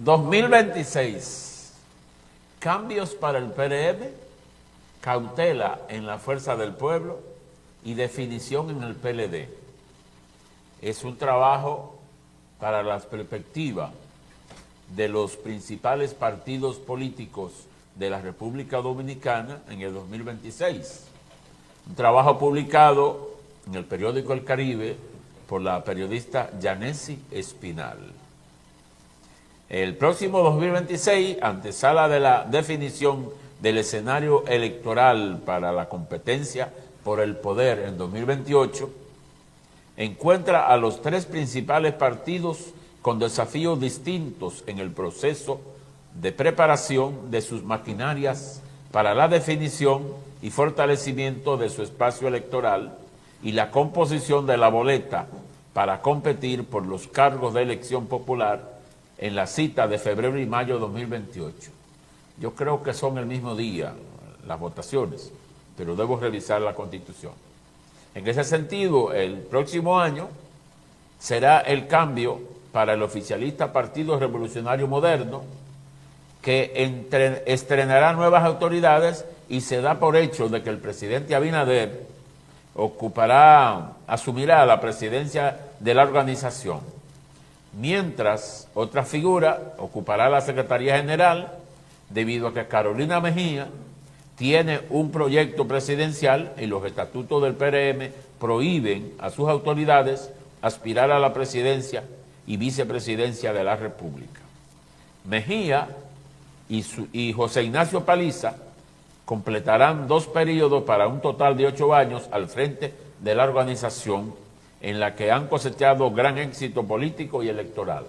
2026. Cambios para el PRM, cautela en la Fuerza del Pueblo y definición en el PLD. Es un trabajo para las perspectivas de los principales partidos políticos de la República Dominicana en el 2026. Un trabajo publicado en el periódico El Caribe por la periodista Yanesi Espinal. El próximo 2026, antesala de la definición del escenario electoral para la competencia por el poder en 2028, encuentra a los tres principales partidos con desafíos distintos en el proceso de preparación de sus maquinarias para la definición y fortalecimiento de su espacio electoral y la composición de la boleta para competir por los cargos de elección popular en la cita de febrero y mayo de 2028. Yo creo que son el mismo día las votaciones, pero debo revisar la Constitución. En ese sentido, el próximo año será el cambio para el oficialista Partido Revolucionario Moderno, que estrenará nuevas autoridades y se da por hecho de que el presidente Abinader asumirá la presidencia de la organización, mientras otra figura ocupará la Secretaría General debido a que Carolina Mejía tiene un proyecto presidencial y los estatutos del PRM prohíben a sus autoridades aspirar a la presidencia y vicepresidencia de la República. Mejía y José Ignacio Paliza completarán 2 periodos para un total de 8 años al frente de la organización en la que han cosechado gran éxito político y electoral.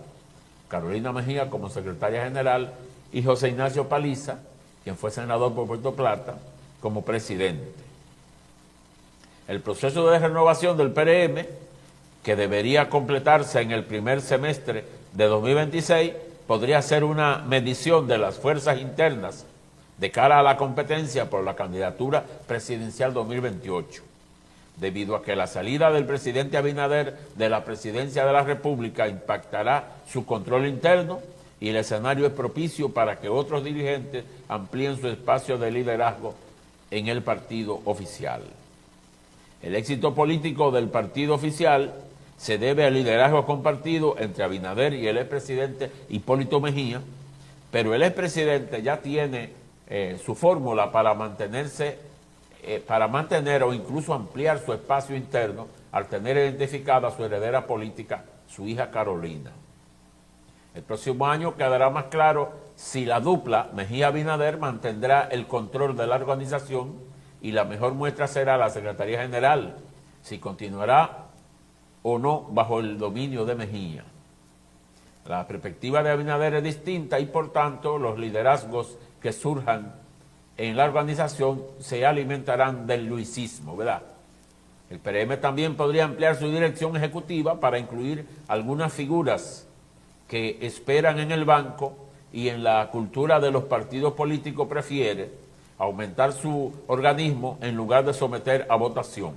Carolina Mejía como secretaria general y José Ignacio Paliza, quien fue senador por Puerto Plata, como presidente. El proceso de renovación del PRM, que debería completarse en el primer semestre de 2026, podría ser una medición de las fuerzas internas de cara a la competencia por la candidatura presidencial 2028, debido a que la salida del presidente Abinader de la presidencia de la República impactará su control interno y el escenario es propicio para que otros dirigentes amplíen su espacio de liderazgo en el partido oficial. El éxito político del partido oficial se debe al liderazgo compartido entre Abinader y el expresidente Hipólito Mejía, pero el expresidente ya tiene su fórmula para mantener o incluso ampliar su espacio interno al tener identificada a su heredera política, su hija Carolina. El próximo año quedará más claro si la dupla Mejía-Abinader mantendrá el control de la organización y la mejor muestra será la Secretaría General, si continuará o no bajo el dominio de Mejía. La perspectiva de Abinader es distinta y por tanto los liderazgos que surjan en la organización se alimentarán del luisismo, ¿verdad? El PRM también podría ampliar su dirección ejecutiva para incluir algunas figuras que esperan en el banco y en la cultura de los partidos políticos prefiere aumentar su organismo en lugar de someter a votación.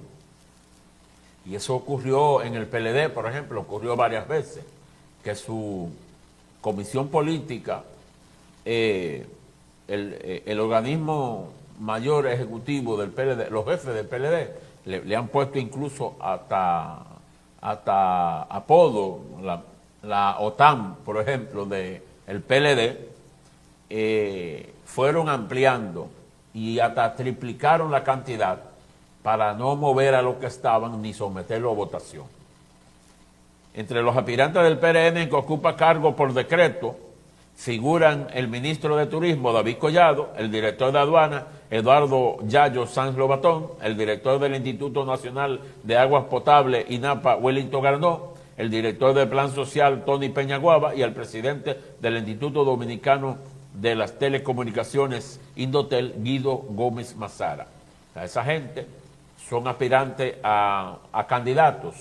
Y eso ocurrió en el PLD, por ejemplo, ocurrió varias veces, que su comisión política, el organismo mayor ejecutivo del PLD, los jefes del PLD, le han puesto incluso hasta apodo, la OTAN, por ejemplo, del PLD, fueron ampliando y hasta triplicaron la cantidad para no mover a los que estaban ni someterlo a votación. Entre los aspirantes del PRM que ocupa cargo por decreto figuran el ministro de Turismo, David Collado, el director de Aduana, Eduardo Yayo Sanz Lobatón, el director del Instituto Nacional de Aguas Potables, INAPA, Wellington Garnó, el director del Plan Social, Tony Peñaguaba, y el presidente del Instituto Dominicano de las Telecomunicaciones, Indotel, Guido Gómez Mazara. O sea, esa gente son aspirantes a candidatos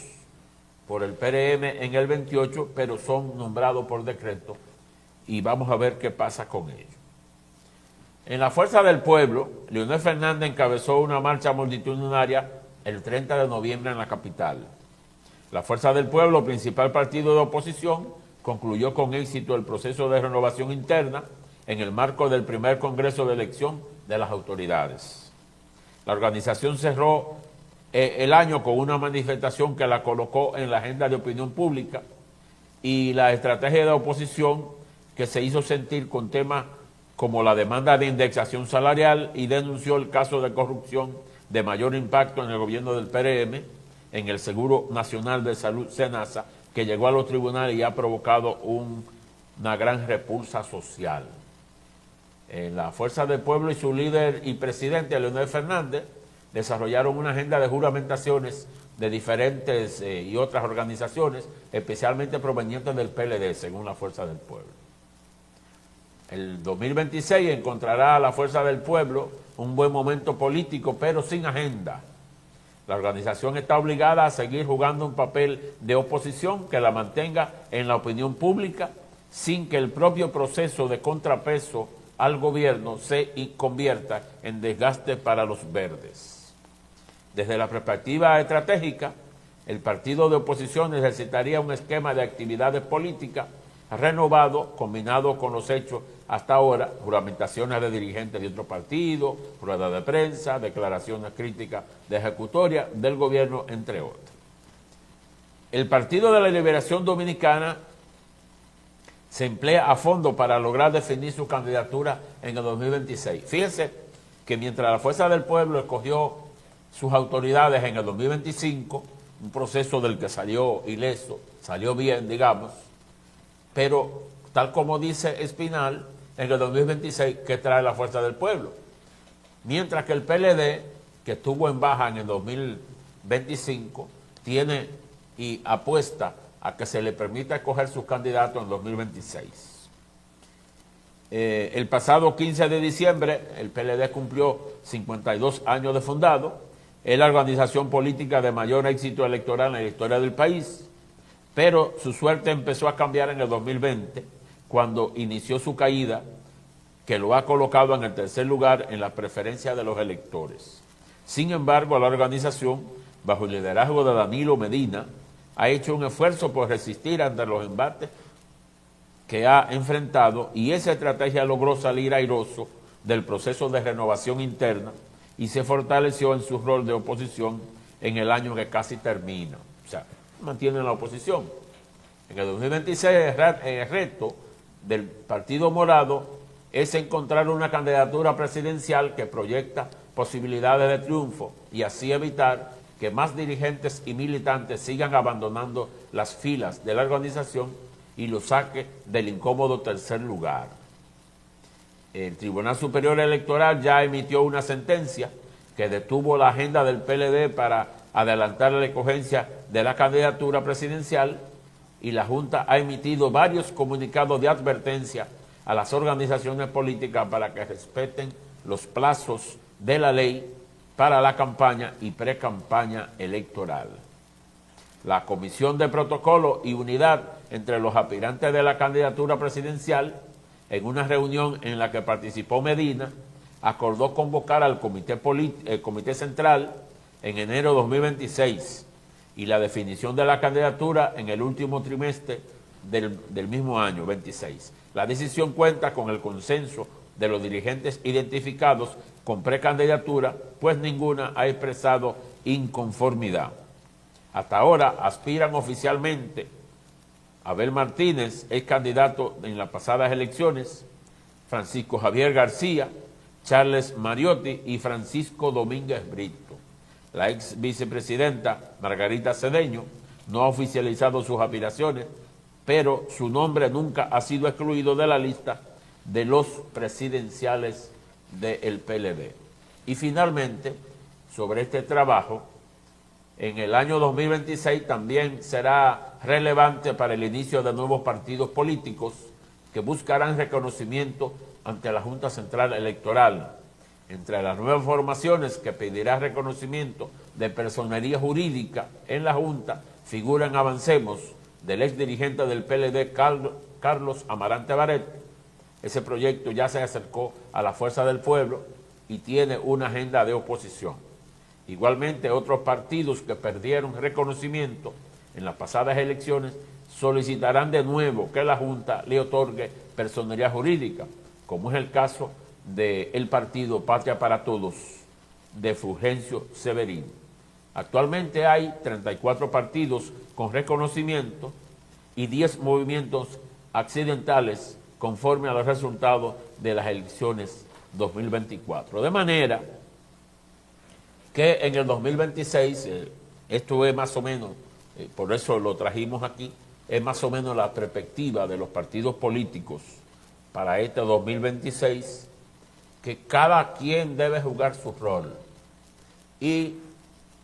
por el PRM en el 28, pero son nombrados por decreto y vamos a ver qué pasa con ellos. En la Fuerza del Pueblo, Leonel Fernández encabezó una marcha multitudinaria el 30 de noviembre en la capital. La Fuerza del Pueblo, principal partido de oposición, concluyó con éxito el proceso de renovación interna en el marco del primer Congreso de Elección de las Autoridades. La organización cerró el año con una manifestación que la colocó en la agenda de opinión pública y la estrategia de oposición que se hizo sentir con temas como la demanda de indexación salarial y denunció el caso de corrupción de mayor impacto en el gobierno del PRM, en el Seguro Nacional de Salud, SENASA, que llegó a los tribunales y ha provocado una gran repulsa social. La Fuerza del Pueblo y su líder y presidente, Leonel Fernández, desarrollaron una agenda de juramentaciones de diferentes y otras organizaciones, especialmente provenientes del PLD, según la Fuerza del Pueblo. El 2026 encontrará a la Fuerza del Pueblo un buen momento político, pero sin agenda. La organización está obligada a seguir jugando un papel de oposición que la mantenga en la opinión pública sin que el propio proceso de contrapeso al gobierno se convierta en desgaste para los verdes. Desde la perspectiva estratégica, el partido de oposición necesitaría un esquema de actividades políticas renovado, combinado con los hechos hasta ahora, juramentaciones de dirigentes de otro partido, ruedas de prensa, declaraciones críticas de ejecutoria del gobierno, entre otros. El Partido de la Liberación Dominicana se emplea a fondo para lograr definir su candidatura en el 2026. Fíjense que mientras la Fuerza del Pueblo escogió sus autoridades en el 2025, un proceso del que salió ileso, salió bien, digamos, pero tal como dice Espinal, en el 2026, ¿qué trae la Fuerza del Pueblo? Mientras que el PLD, que estuvo en baja en el 2025, tiene y apuesta a que se le permita escoger sus candidatos en 2026. El pasado 15 de diciembre, el PLD cumplió 52 años de fundado. Es la organización política de mayor éxito electoral en la historia del país, pero su suerte empezó a cambiar en el 2020, cuando inició su caída, que lo ha colocado en el tercer lugar en la preferencia de los electores. Sin embargo, la organización, bajo el liderazgo de Danilo Medina, ha hecho un esfuerzo por resistir ante los embates que ha enfrentado, y esa estrategia logró salir airoso del proceso de renovación interna y se fortaleció en su rol de oposición en el año que casi termina. O sea, mantiene la oposición. En el 2026 el reto del Partido Morado es encontrar una candidatura presidencial que proyecta posibilidades de triunfo y así evitar que más dirigentes y militantes sigan abandonando las filas de la organización y lo saque del incómodo tercer lugar. El Tribunal Superior Electoral ya emitió una sentencia que detuvo la agenda del PLD para adelantar la escogencia de la candidatura presidencial, y la Junta ha emitido varios comunicados de advertencia a las organizaciones políticas para que respeten los plazos de la ley para la campaña y pre-campaña electoral. La Comisión de Protocolo y Unidad entre los aspirantes de la candidatura presidencial, en una reunión en la que participó Medina, acordó convocar al Comité Central en enero de 2026 y la definición de la candidatura en el último trimestre del mismo año, 26. La decisión cuenta con el consenso de los dirigentes identificados con precandidatura, pues ninguna ha expresado inconformidad. Hasta ahora aspiran oficialmente Abel Martínez, ex candidato en las pasadas elecciones, Francisco Javier García, Charles Mariotti y Francisco Domínguez Brito. La ex vicepresidenta Margarita Cedeño no ha oficializado sus aspiraciones, pero su nombre nunca ha sido excluido de la lista de los presidenciales del PLD. Y finalmente, sobre este trabajo, en el año 2026 también será relevante para el inicio de nuevos partidos políticos que buscarán reconocimiento ante la Junta Central Electoral. Entre las nuevas formaciones que pedirá reconocimiento de personería jurídica en la Junta figuran Avancemos, del ex dirigente del PLD Carlos Amarante Baret. Ese proyecto ya se acercó a la Fuerza del Pueblo y tiene una agenda de oposición. Igualmente, otros partidos que perdieron reconocimiento en las pasadas elecciones solicitarán de nuevo que la Junta le otorgue personería jurídica, como es el caso del partido Patria para Todos de Fulgencio Severino. Actualmente hay 34 partidos con reconocimiento y 10 movimientos accidentales conforme a los resultados de las elecciones 2024. De manera que en el 2026, esto es más o menos, por eso lo trajimos aquí, es más o menos la perspectiva de los partidos políticos para este 2026, que cada quien debe jugar su rol. Y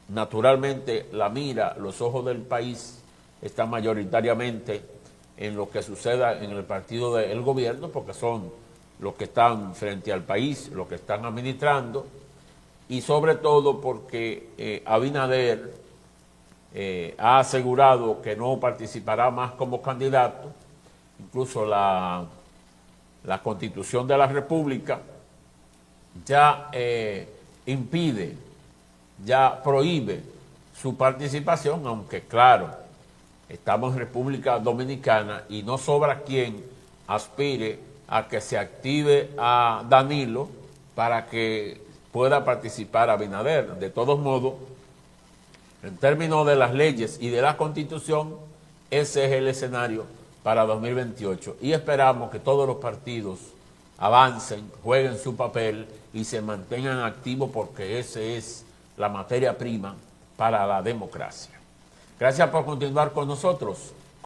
naturalmente la mira, los ojos del país están mayoritariamente en lo que suceda en el partido del gobierno, porque son los que están frente al país, los que están administrando, y sobre todo porque Abinader ha asegurado que no participará más como candidato. Incluso la Constitución de la República ya impide, ya prohíbe su participación, aunque claro, estamos en República Dominicana y no sobra quien aspire a que se active a Danilo para que pueda participar Abinader. De todos modos, en términos de las leyes y de la Constitución, ese es el escenario para 2028 y esperamos que todos los partidos avancen, jueguen su papel y se mantengan activos, porque esa es la materia prima para la democracia. Gracias por continuar con nosotros.